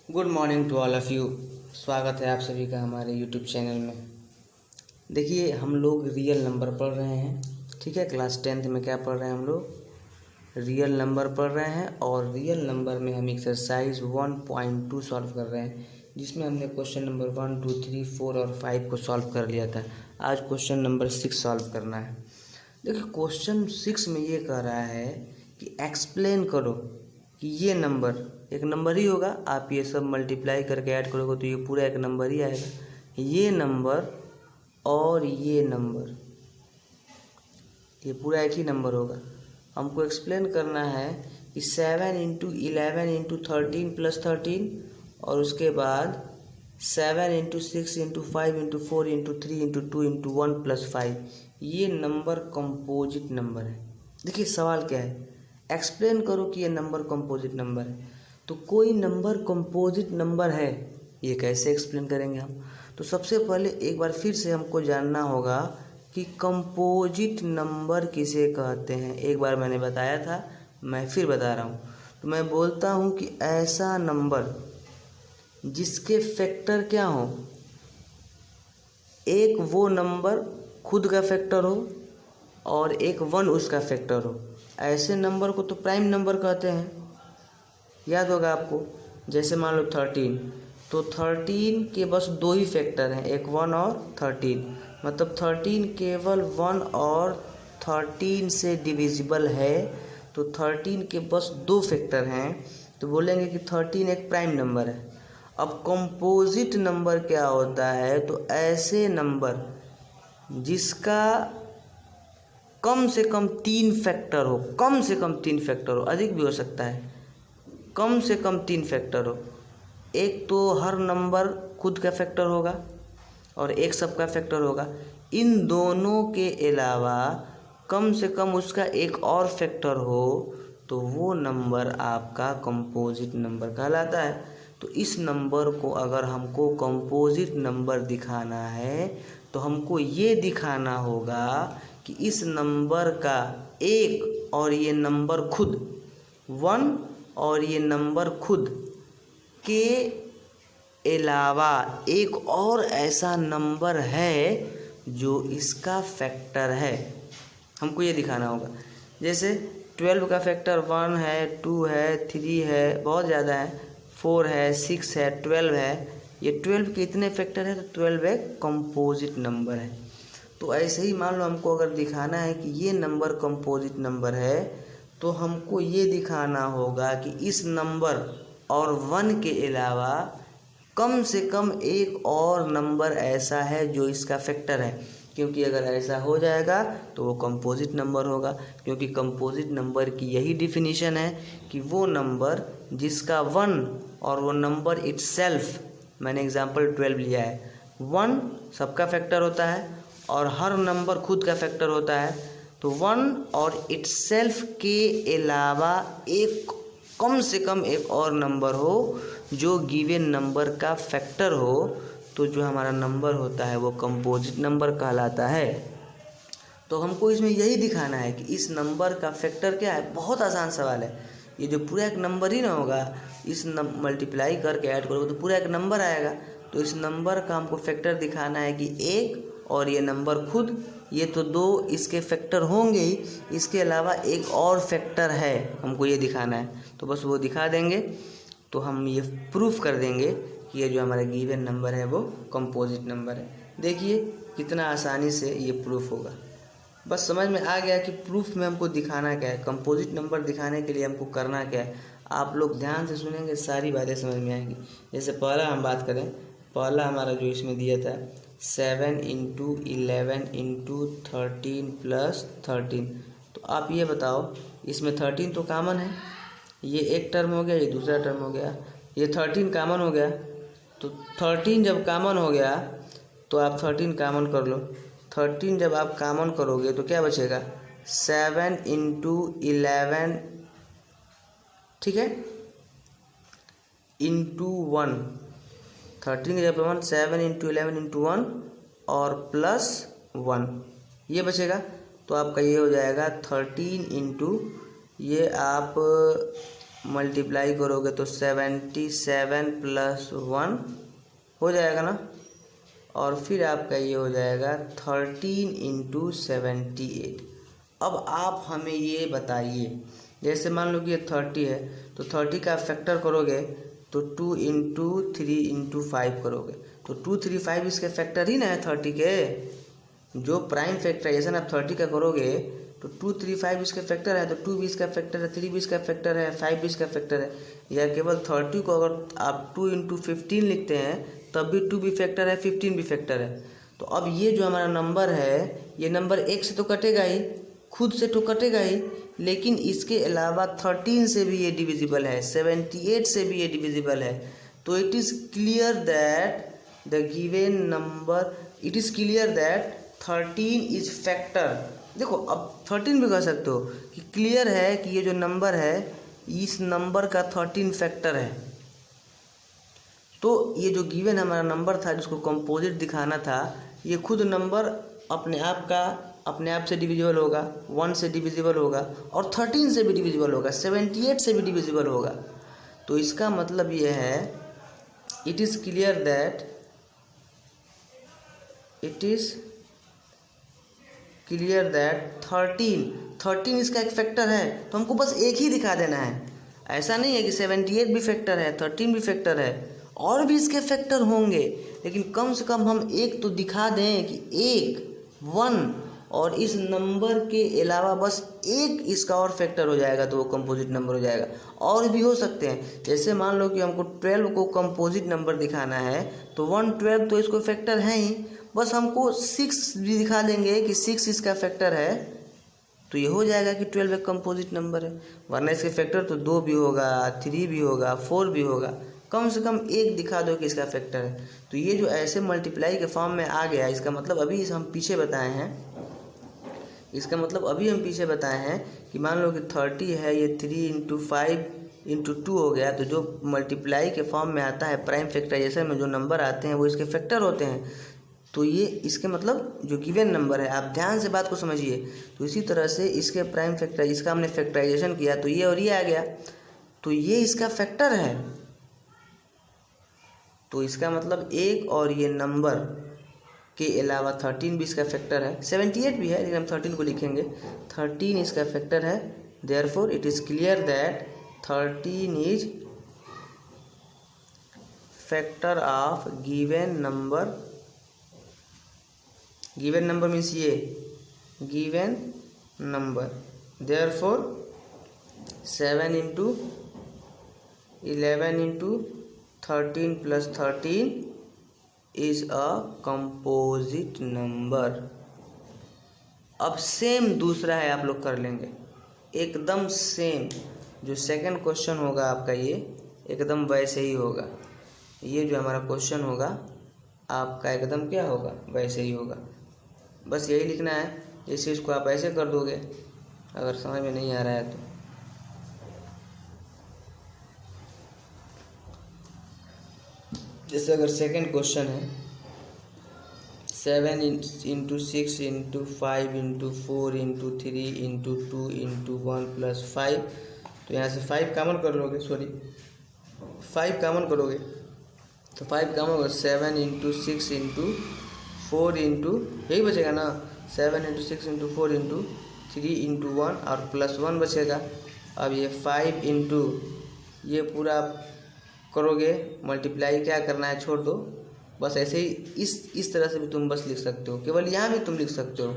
Good morning to all of you. स्वागत है आप सभी का हमारे यूट्यूब चैनल में। देखिए हम लोग रियल नंबर पढ़ रहे हैं, ठीक है। क्लास 10th में क्या पढ़ रहे हैं हम लोग? रियल नंबर पढ़ रहे हैं। और रियल नंबर में हम एक्सरसाइज 1.2 सॉल्व कर रहे हैं, जिसमें हमने क्वेश्चन नंबर 1, 2, 3, 4 और 5 को सॉल्व कर लिया था। आज क्वेश्चन नंबर 6 सॉल्व करना है। देखिए क्वेश्चन 6 में ये कह रहा है कि एक्सप्लेन करो कि ये नंबर एक नंबर ही होगा, आप ये सब मल्टीप्लाई करके ऐड करोगे तो ये पूरा एक नंबर ही आएगा। ये नंबर और ये नंबर, ये पूरा एक ही नंबर होगा। हमको एक्सप्लेन करना है कि 7 × 11 × 13 + 13 और उसके बाद 7 × 6 × 5 × 4 × 3 × 2 × 1 + 5, ये नंबर कंपोजिट नंबर है। देखिए सवाल क्या है, एक्सप्लेन करो कि ये नंबर कंपोजिट नंबर है। तो कोई नंबर कंपोजिट नंबर है, ये कैसे एक्सप्लेन करेंगे हम? तो सबसे पहले एक बार फिर से हमको जानना होगा कि कंपोजिट नंबर किसे कहते हैं। एक बार मैंने बताया था, मैं फिर बता रहा हूँ। तो मैं बोलता हूँ कि ऐसा नंबर जिसके फैक्टर क्या हो, एक वो नंबर खुद का फैक्टर हो और एक 1 उसका फैक्टर हो, ऐसे नंबर को तो प्राइम नंबर कहते हैं। याद होगा आपको, जैसे मान लो 13, तो 13 के बस 2 ही फैक्टर हैं, एक 1 और 13। मतलब 13 केवल 1 और 13 से डिविजिबल है, तो 13 के बस 2 फैक्टर हैं, तो बोलेंगे कि 13 एक प्राइम नंबर है। अब कंपोजिट नंबर क्या होता है? तो ऐसे नंबर जिसका कम से कम 3 फैक्टर हो, कम से कम 3 फैक्टर हो, अधिक भी हो सकता है, कम से कम 3 फैक्टर हो। एक तो हर नंबर खुद का फैक्टर होगा और एक सबका फैक्टर होगा। इन दोनों के अलावा कम से कम उसका एक और फैक्टर हो, तो वो नंबर आपका कंपोजिट नंबर कहलाता है। तो इस नंबर को अगर हमको कंपोजिट नंबर दिखाना है, तो हमको ये दिखाना होगा कि इस नंबर का एक और ये नंबर खुद 1 और ये नंबर खुद के अलावा एक और ऐसा नंबर है जो इसका फैक्टर है, हमको ये दिखाना होगा। जैसे 12 का फैक्टर 1 है, 2 है, 3 है, बहुत ज़्यादा है, 4 है, 6 है, 12 है। ये 12 के इतने फैक्टर है, तो 12 एक कंपोजिट नंबर है। तो ऐसे ही मान लो हमको अगर दिखाना है कि ये नंबर कंपोजिट नंबर है, तो हमको ये दिखाना होगा कि इस नंबर और 1 के अलावा कम से कम एक और नंबर ऐसा है जो इसका फैक्टर है। क्योंकि अगर ऐसा हो जाएगा तो वो कंपोजिट नंबर होगा, क्योंकि कंपोजिट नंबर की यही डिफिनीशन है कि वो नंबर जिसका 1 और वो नंबर इटसेल्फ, मैंने एग्जांपल 12 लिया है, 1 सबका फैक्टर होता है और हर नंबर खुद का फैक्टर होता है। तो 1 और इटसेल्फ के अलावा एक कम से कम एक और नंबर हो जो गिवन नंबर का फैक्टर हो, तो जो हमारा नंबर होता है वो कंपोजिट नंबर कहलाता है। तो हमको इसमें यही दिखाना है कि इस नंबर का फैक्टर क्या है। बहुत आसान सवाल है, ये जो पूरा एक नंबर ही ना होगा, इस मल्टीप्लाई करके ऐड करोगे तो पूरा एक नंबर आएगा। तो इस नंबर का हमको फैक्टर दिखाना है कि एक और ये नंबर खुद, ये तो 2 इसके फैक्टर होंगे ही, इसके अलावा एक और फैक्टर है, हमको ये दिखाना है। तो बस वो दिखा देंगे तो हम ये प्रूफ कर देंगे कि ये जो हमारा गिवन नंबर है वो कंपोजिट नंबर है। देखिए कितना आसानी से ये प्रूफ होगा। बस समझ में आ गया कि प्रूफ में हमको दिखाना क्या है, कंपोजिट नंबर दिखाने के लिए हमको करना क्या है। आप लोग ध्यान से सुनेंगे, सारी बातें समझ में आएंगी। जैसे पहला हम बात करें, पहला हमारा जो इसमें दिया था 7 × 11 × 13 + 13। तो आप ये बताओ, इसमें 13 तो कॉमन है, ये एक टर्म हो गया, ये दूसरा टर्म हो गया, ये 13 कॉमन हो गया। तो 13 जब कॉमन हो गया तो आप 13 कॉमन कर लो। 13 जब आप कॉमन करोगे तो क्या बचेगा? 7 × 11, ठीक है, × 1। 13 की जब 1, 7 × 11 × 1 और +1, ये बचेगा। तो आपका ये हो जाएगा 13 × ये आप मल्टीप्लाई करोगे तो 77 + 1 हो जाएगा ना, और फिर आपका ये हो जाएगा 13 × 78। अब आप हमें ये बताइए, जैसे मान लो कि ये 30 है तो 30 का फैक्टर करोगे तो 2 × 3 × 5 करोगे तो 2 3 5 इसके फैक्टर ही ना है 30 के। जो प्राइम फैक्टराइजेशन आप 30 का करोगे तो 2 3 5 इसके फैक्टर है, तो 2 भी इसका फैक्टर है, 3 भी इसका फैक्टर है, 5 भी इसका फैक्टर है। या केवल 30 को अगर आप 2 × 15 लिखते हैं तब भी 2 भी फैक्टर है, 15 भी फैक्टर है। तो अब ये जो हमारा नंबर है, ये नंबर 1 से तो कटेगा ही, खुद से तो कटेगा ही, लेकिन इसके अलावा 13 से भी ये डिविजिबल है, 78 से भी ये डिविजिबल है। तो it is clear that the given number, it is clear that 13 is factor. देखो अब 13 भी कह सकते हो कि क्लियर है कि ये जो नंबर है इस नंबर का 13 फैक्टर है। तो ये जो गिवन हमारा नंबर था जिसको कंपोजिट दिखाना था, ये खुद नंबर अपने आप से डिविजिबल होगा, 1 से डिविजिबल होगा और 13 से भी डिविजिबल होगा, 78 से भी डिविजिबल होगा। तो इसका मतलब ये है, इट इज़ क्लियर दैट 13 इसका एक फैक्टर है, तो हमको बस एक ही दिखा देना है। ऐसा नहीं है कि 78 भी फैक्टर है, 13 भी फैक्टर है, और भी इसके फैक्टर होंगे, लेकिन कम से कम हम एक तो दिखा दें कि 1 और इस नंबर के अलावा बस एक इसका और फैक्टर हो जाएगा तो वो कंपोजिट नंबर हो जाएगा। और भी हो सकते हैं, जैसे मान लो कि हमको 12 को कंपोजिट नंबर दिखाना है तो 112 तो इसको फैक्टर है ही, बस हमको 6 भी दिखा देंगे कि 6 इसका फैक्टर है तो ये हो जाएगा कि 12 एक कंपोजिट नंबर है। वरना इसके फैक्टर तो 2 भी होगा, 3 भी होगा, 4 भी होगा, कम से कम एक दिखा दो कि इसका फैक्टर है। तो ये जो ऐसे मल्टीप्लाई के फॉर्म में आ गया, इसका मतलब अभी हम पीछे बताए हैं, कि मान लो कि 30 है, ये 3 × 5 × 2 हो गया। तो जो मल्टीप्लाई के फॉर्म में आता है, प्राइम फैक्टराइजेशन में जो नंबर आते हैं वो इसके फैक्टर होते हैं। तो ये इसके मतलब जो गिवन नंबर है, आप ध्यान से बात को समझिए। तो इसी तरह से इसके प्राइम फैक्टर, इसका हमने फैक्टराइजेशन किया तो ये और ये आ गया, तो ये इसका फैक्टर है। तो इसका मतलब एक और ये नंबर के अलावा 13 भी इसका फैक्टर है, 78 भी है लेकिन हम 13 को लिखेंगे, 13 इसका फैक्टर है। Therefore it is clear that 13 is factor of given number. Given number means ये given number. Therefore 7 × 11 × 13 + 13 is a composite number. अब सेम दूसरा है, आप लोग कर लेंगे एकदम सेम। जो सेकंड क्वेश्चन होगा आपका ये एकदम वैसे ही होगा। ये जो हमारा क्वेश्चन होगा आपका एकदम क्या होगा, वैसे ही होगा। बस यही लिखना है, इस चीज़ को आप ऐसे कर दोगे अगर समझ में नहीं आ रहा है तो। जैसे अगर सेकंड क्वेश्चन है 7 × 6 × 5 × 4 × 3 × 2 × 1 + 5, तो यहाँ से 5 कॉमन कर लोगे, 5 कॉमन करोगे तो 5 कॉमन होगा, 7 × 6 × 4 यही बचेगा ना, 7 × 6 × 4 × 3 × 1 और +1 बचेगा। अब ये 5 × ये पूरा करोगे, मल्टीप्लाई क्या करना है छोड़ दो, बस ऐसे ही इस तरह से भी तुम बस लिख सकते हो, केवल यहाँ भी तुम लिख सकते हो।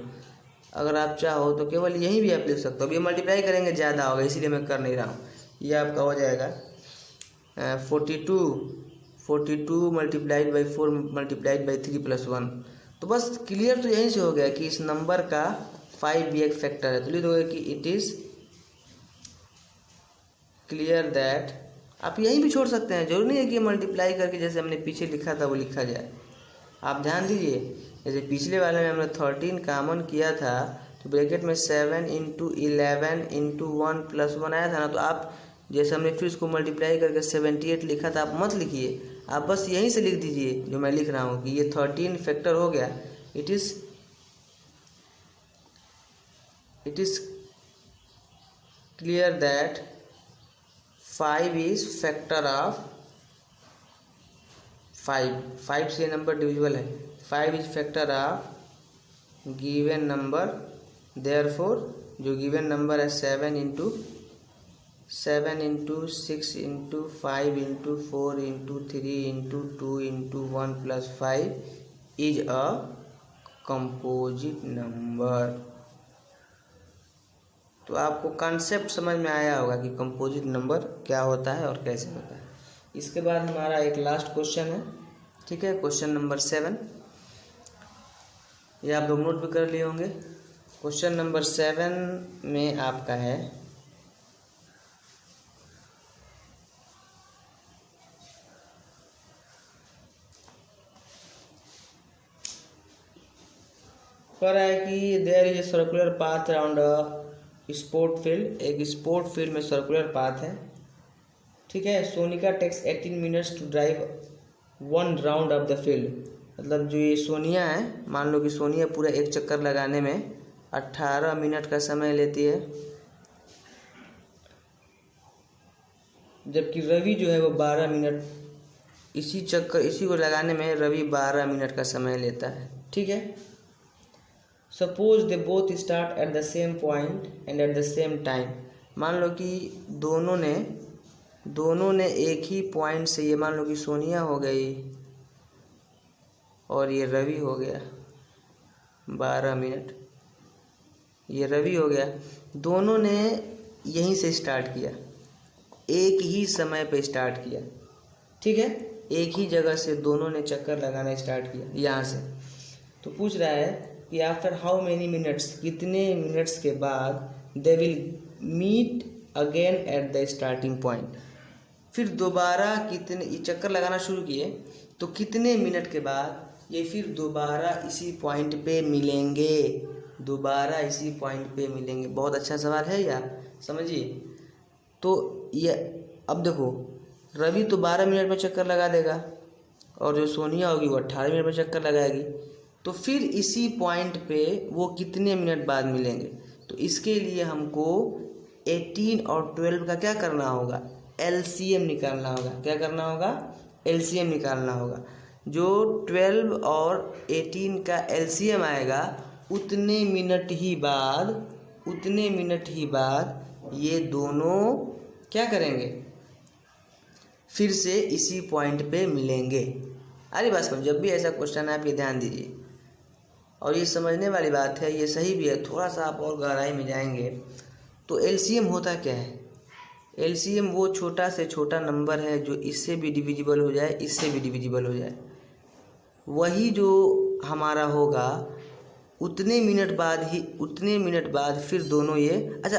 अगर आप चाहो तो केवल यहीं भी आप लिख सकते हो। अब ये मल्टीप्लाई करेंगे ज़्यादा होगा इसीलिए मैं कर नहीं रहा हूँ। ये आपका हो जाएगा 42 मल्टीप्लाइड बाई 4 मल्टीप्लाइड बाई 3 + 1। तो बस क्लियर तो यहीं से हो गया कि इस नंबर का 5 भी एक फैक्टर है। तो लिख दोगे कि इट इज़ क्लियर दैट, आप यहीं भी छोड़ सकते हैं, जरूरी नहीं है कि मल्टीप्लाई करके जैसे हमने पीछे लिखा था वो लिखा जाए। आप ध्यान दीजिए, जैसे पिछले वाले में हमने 13 कॉमन किया था तो ब्रैकेट में 7 × 11 × 1 + 1 आया था ना, तो आप जैसे हमने फिर इसको मल्टीप्लाई करके 78 लिखा था, आप मत लिखिए, आप बस यहीं से लिख दीजिए जो मैं लिख रहा हूँ कि ये 13 फैक्टर हो गया। It is clear that 5 is factor of 5, 5 से नंबर डिविजिबल है, 5 is factor of given number, therefore जो गिवन नंबर है 7 into 6 into 5 into 4 into 3 into 2 into 1 plus 5 is a composite number. तो आपको कॉन्सेप्ट समझ में आया होगा कि कंपोजिट नंबर क्या होता है और कैसे होता है। इसके बाद हमारा एक लास्ट क्वेश्चन है, ठीक है, क्वेश्चन नंबर 7, ये आप लोग नोट भी कर लिए होंगे। क्वेश्चन नंबर 7 में आपका है कह रहा है कि there is a circular path around a sport field, एक स्पोर्ट फील्ड में सर्कुलर पाथ है, ठीक है। Sonika takes 18 minutes to drive 1 round of the field, मतलब जो ये सोनिया है, मान लो कि सोनिया पूरा एक चक्कर लगाने में 18 मिनट का समय लेती है, जबकि रवि जो है वो 12 मिनट, इसी को लगाने में रवि 12 मिनट का समय लेता है, ठीक है। Suppose they both start at the same point and at the same time, मान लो कि दोनों ने एक ही पॉइंट से, ये मान लो कि सोनिया हो गई और ये रवि हो गया 12 मिनट, ये रवि हो गया, दोनों ने यहीं से स्टार्ट किया, एक ही समय पे स्टार्ट किया, ठीक है, एक ही जगह से दोनों ने चक्कर लगाना स्टार्ट किया यहाँ से। तो पूछ रहा है कि आफ्टर हाउ मेनी मिनट्स, कितने मिनट्स के बाद they will meet again at the starting point, फिर दोबारा कितने, ये चक्कर लगाना शुरू किए तो कितने मिनट के बाद ये फिर दोबारा इसी पॉइंट पे मिलेंगे, दोबारा इसी पॉइंट पे मिलेंगे। बहुत अच्छा सवाल है यार, समझिए। तो ये अब देखो, रवि तो 12 मिनट में चक्कर लगा देगा और जो सोनिया होगी वो 18 मिनट में चक्कर लगाएगी, तो फिर इसी पॉइंट पे वो कितने मिनट बाद मिलेंगे। तो इसके लिए हमको 18 और 12 का क्या करना होगा, एलसीएम निकालना होगा। क्या करना होगा, एलसीएम निकालना होगा। जो 12 और 18 का एलसीएम आएगा उतने मिनट ही बाद ये दोनों क्या करेंगे, फिर से इसी पॉइंट पे मिलेंगे। अरे बस जब भी ऐसा क्वेश्चन है आप ये ध्यान दीजिए, और ये समझने वाली बात है, ये सही भी है। थोड़ा सा आप और गहराई में जाएंगे तो एलसीएम होता क्या है, एलसीएम वो छोटा से छोटा नंबर है जो इससे भी डिविजिबल हो जाए, इससे भी डिविजिबल हो जाए, वही जो हमारा होगा उतने मिनट बाद फिर दोनों ये, अच्छा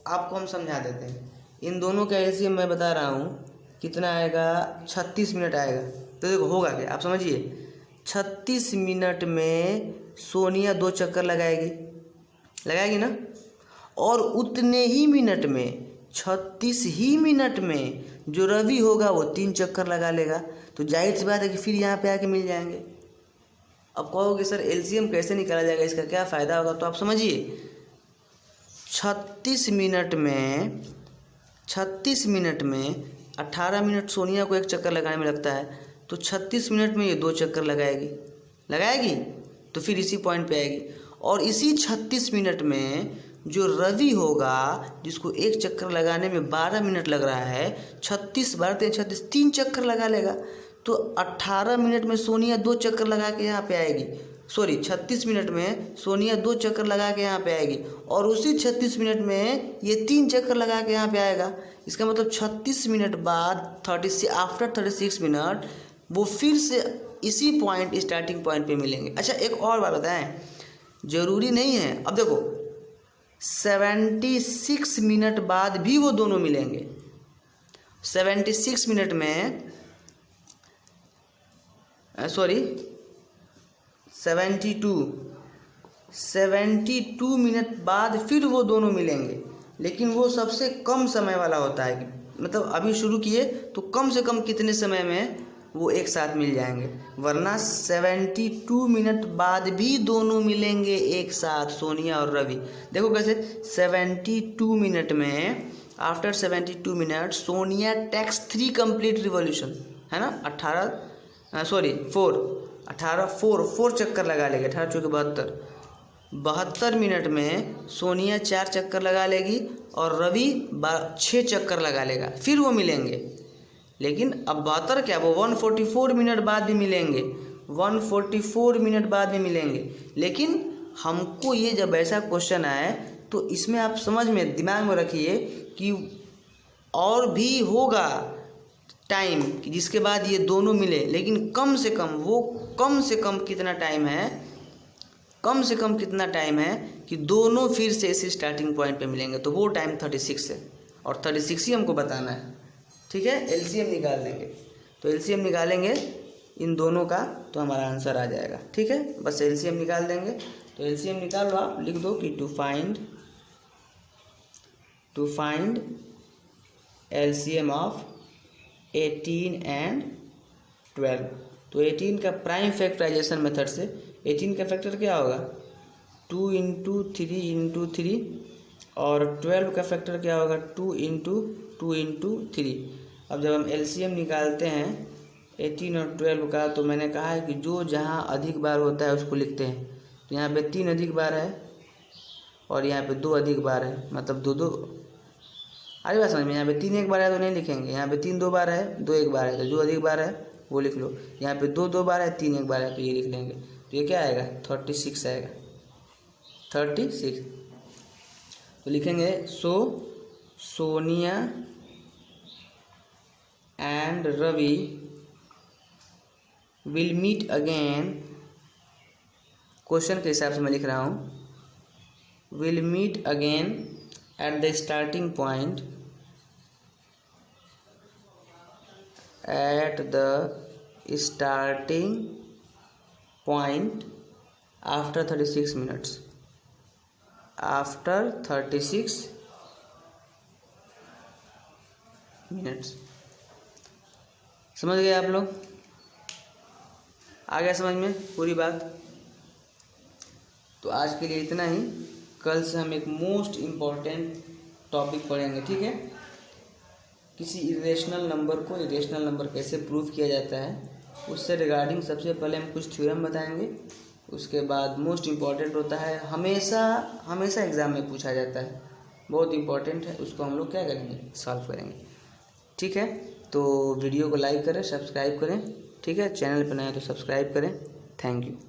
आपको हम समझा देते हैं, इन दोनों का एलसीएम मैं बता रहा हूँ कितना आएगा, 36 मिनट आएगा। तो देखो होगा क्या, आप समझिए, 36 मिनट में सोनिया 2 चक्कर लगाएगी ना, और उतने ही मिनट में 36 ही मिनट में जो रवि होगा वो 3 चक्कर लगा लेगा। तो जाहिर सी बात है कि फिर यहाँ पे आके मिल जाएंगे। अब कहोगे सर एलसीएम कैसे निकाला जाएगा, इसका क्या फ़ायदा होगा, तो आप समझिए 36 मिनट में 18 मिनट सोनिया को एक चक्कर लगाने में लगता है, तो 36 मिनट में ये 2 चक्कर लगाएगी तो फिर इसी पॉइंट पे आएगी। और इसी 36 मिनट में जो रवि होगा जिसको एक चक्कर लगाने में 12 मिनट लग रहा है, 36 बार 36 3 चक्कर लगा लेगा। तो 18 मिनट में सोनिया 2 चक्कर लगा के यहाँ पे आएगी, 36 मिनट में सोनिया 2 चक्कर लगा के यहाँ पे आएगी, और उसी 36 मिनट में ये 3 चक्कर लगा के यहाँ पे आएगा। इसका मतलब 36 मिनट बाद आफ्टर 36 मिनट वो फिर से इसी पॉइंट स्टार्टिंग पॉइंट पे मिलेंगे। अच्छा एक और बात बताएं, ज़रूरी नहीं है, अब देखो 76 मिनट बाद भी वो दोनों मिलेंगे। 76 मिनट में 72 मिनट बाद फिर वो दोनों मिलेंगे, लेकिन वो सबसे कम समय वाला होता है, मतलब अभी शुरू किए तो कम से कम कितने समय में वो एक साथ मिल जाएंगे, वरना 72 मिनट बाद भी दोनों मिलेंगे एक साथ, सोनिया और रवि। देखो कैसे, 72 मिनट में after 72 minute Sonia takes 3 complete revolution, है ना, 4 चक्कर लगा लेगी। 18 चौके 72 मिनट में सोनिया 4 चक्कर लगा लेगी और रवि 6 चक्कर लगा लेगा, फिर वो मिलेंगे। लेकिन अब 72 क्या, वो 144 मिनट बाद भी मिलेंगे, 144 मिनट बाद भी मिलेंगे। लेकिन हमको ये जब ऐसा क्वेश्चन आए तो इसमें आप समझ में दिमाग में रखिए कि और भी होगा टाइम कि जिसके बाद ये दोनों मिले, लेकिन कम से कम कितना टाइम है, कम से कम कितना टाइम है कि दोनों फिर से इसी स्टार्टिंग पॉइंट पे मिलेंगे, तो वो टाइम 36 है और 36 ही हमको बताना है। ठीक है, एलसीएम निकाल लेंगे, तो एलसीएम निकालेंगे इन दोनों का तो हमारा आंसर आ जाएगा। ठीक है, बस एलसीएम निकाल देंगे। तो एलसीएम निकाल लो, आप लिख दो कि to find LCM of 18 and 12। तो 18 का प्राइम फैक्टराइजेशन मेथड से 18 का फैक्टर क्या होगा, 2 × 3 × 3, और 12 का फैक्टर क्या होगा, 2 × 2 × 3। अब जब हम एलसीएम निकालते हैं 18 और 12 का, तो मैंने कहा है कि जो जहाँ अधिक बार होता है उसको लिखते हैं। तो यहाँ पे 3 अधिक बार है और यहाँ पे 2 अधिक बार है, मतलब 2 अरे बात समझ में, यहाँ पे 3 एक बार है तो नहीं लिखेंगे, यहाँ पे 3 2 बार है, 2 एक बार है, तो जो अधिक बार है वो लिख लो। यहाँ पे 2 2 बार है, 3 एक बार है, तो ये लिख लेंगे। तो ये क्या आएगा, 36 आएगा, 36। तो लिखेंगे Sonia and Ravi will meet again, question के हिसाब से मैं लिख रहा हूँ, will meet again at the starting point, after 36 minutes, after 36 minutes. समझ गए आप लोग, आ गया समझ में पूरी बात। तो आज के लिए इतना ही, कल से हम एक मोस्ट इम्पॉर्टेंट टॉपिक पढ़ेंगे। ठीक है, किसी इरेशनल नंबर को इरेशनल नंबर कैसे प्रूव किया जाता है उससे रिगार्डिंग सबसे पहले हम कुछ थ्योरम बताएंगे। उसके बाद मोस्ट इम्पॉर्टेंट होता है, हमेशा एग्ज़ाम में पूछा जाता है, बहुत इम्पॉर्टेंट है, उसको हम लोग क्या करेंगे, सॉल्व करेंगे। ठीक है, तो वीडियो को लाइक करें, सब्सक्राइब करें। ठीक है, चैनल पर नए तो सब्सक्राइब करें। Thank you.